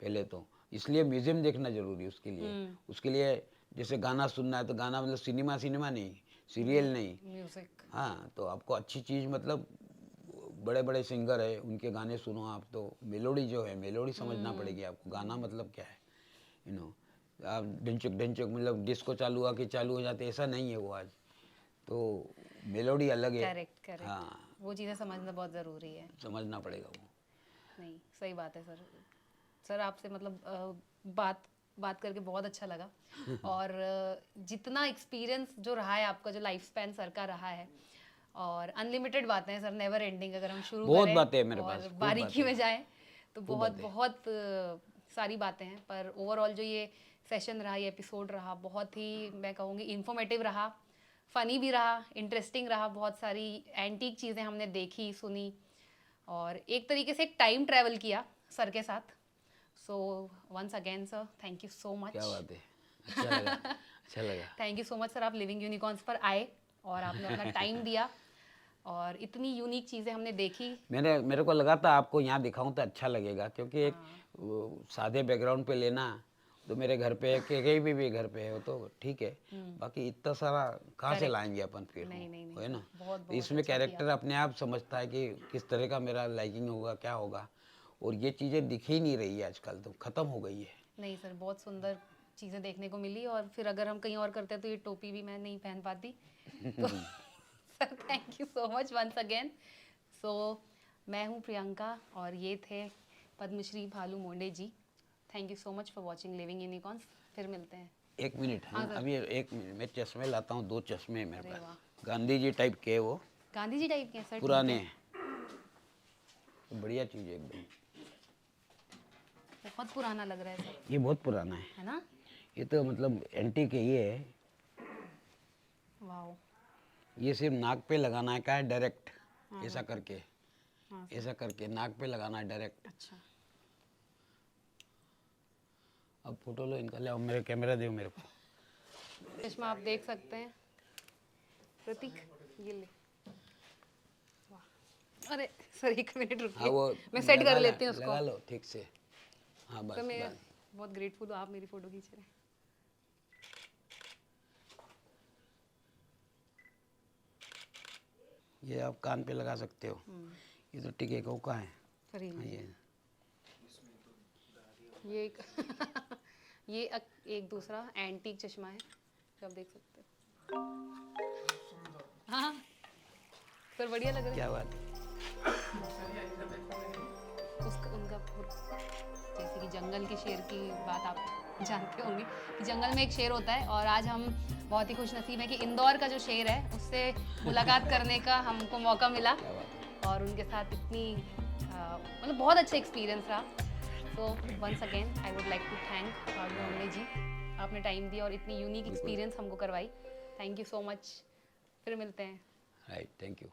पहले तो। इसलिए म्यूजियम देखना जरूरी है उसके लिए। उसके लिए जैसे गाना सुनना है तो गाना मतलब सिनेमा नहीं, सीरियल नहीं, म्यूजिक। हाँ। तो आपको अच्छी चीज़ मतलब बड़े बड़े सिंगर है उनके गाने सुनो आप, तो मेलोडी जो है मेलोडी समझना पड़ेगी आपको। गाना मतलब क्या है, आप ढिंचक ढिंचक मतलब डिस्को चालू आके चालू हो जाते, ऐसा नहीं है वो आज। तो मेलोडी अलग है। Correct correct. हाँ, वो चीज़ें समझना बहुत ज़रूरी है। समझना पड़ेगा वो। नहीं सही बात है सर। सर आपसे मतलब बात बात करके बहुत अच्छा लगा। और जितना एक्सपीरियंस जो रहा है आपका, जो लाइफ स्पैन सर का रहा है, और अनलिमिटेड बातें हैं सर, नेवर एंडिंग। अगर हम शुरू बहुत करें बातें हैं मेरे और पास, खूब बारीकी में बातें। जाएं तो खूब बहुत बातें। बहुत सारी बातें हैं। पर ओवरऑल जो ये सेशन रहा, ये एपिसोड रहा, बहुत ही मैं कहूँगी इंफॉर्मेटिव रहा, फ़नी भी रहा, इंटरेस्टिंग रहा। बहुत सारी एंटीक चीज़ें हमने देखी सुनी, और एक तरीके से एक टाइम ट्रैवल किया सर के साथ। So once again sir, thank you so much. क्या बात है, अच्छा लगा, अच्छा लगा। Thank you so much sir, आप लिविंग यूनिकॉर्न्स पर आए और आपने अपना टाइम दिया, और इतनी यूनिक चीज़ें हमने देखी। मेरे को लगा था आपको यहाँ दिखाऊं तो अच्छा लगेगा, क्योंकि एक वो सादे बैकग्राउंड पे लेना तो मेरे घर पे है, कहीं भी घर पे है वो तो ठीक है। बाकी इतना सारा कहाँ से Correct. लाएंगे अपन फिर, नहीं नहीं नहीं है सर, ना। बहुत तो बहुत इसमें अच्छा कैरेक्टर किया। अपने आप समझता है कि किस तरह का मेरा लाइकिंग होगा, क्या होगा। और ये चीज़ें दिख ही नहीं रही है आजकल, तो ख़त्म हो गई है। नहीं सर, बहुत सुंदर चीज़ें देखने को मिली। और फिर अगर हम कहीं और करते तो ये टोपी भी मैं नहीं पहन पाती। तो sir thank you so much once again. So मैं हूँ प्रियंका और ये थे Padmashri Bhalu Monde ji. Thank you so much for watching living unicorns. फिर मिलते हैं। एक मिनट, हाँ हाँ सर। अभी एक मिनट, मैं चश्मे लाता हूँ, 2 चश्मे हैं मेरे अरे वाह, पास, गांधी जी टाइप के है वो, गांधी जी टाइप के हैं सर? ठीक पुराने है, हैं। बढ़िया चीज़ है एकदम। बहुत पुराना लग रहा है सर, ये बहुत पुराना है है ना? ये तो मतलब एंटीक है ये है। वाओ। ये सिर्फ नाक पे लगाना है, का है डायरेक्ट, ऐसा करके, हाँ सर। ऐसा करके नाक पे लगाना है डायरेक्ट। अच्छा, अब फोटो लो इनका, ले आओ, मेरे कैमरा दो मेरे को। चश्मा आप देख सकते हैं प्रतीक, ये ले। वाह, अरे सर एक मिनट हाँ रुकिए, वो मैं सेट कर लगा लेती हूँ उसको। लगा लो ठीक से। हाँ बस सर मैं बस। बहुत ग्रेटफुल हूँ, आप मेरी फोटो खींच रहे हैं। ये आप कान पे लगा सकते हो। ये तो टिके का है। सर ये हाँ, लीजिए। ये एक ये एक दूसरा एंटीक चश्मा है जो आप देख सकते हो। हाँ सर, बढ़िया लग रहा है। क्या बात है। उसका उनका जैसे कि जंगल के शेर की बात आप जानते होंगे कि जंगल में एक शेर होता है, और आज हम बहुत ही खुश नसीब हैं कि इंदौर का जो शेर है उससे मुलाकात करने का हमको मौका मिला, और उनके साथ इतनी मतलब बहुत अच्छा एक्सपीरियंस रहा। So once again I would like to thank Bhalu Monde ji, आपने टाइम दिया और इतनी यूनिक एक्सपीरियंस हमको करवाई। Thank you so much. फिर मिलते हैं। Right, thank you.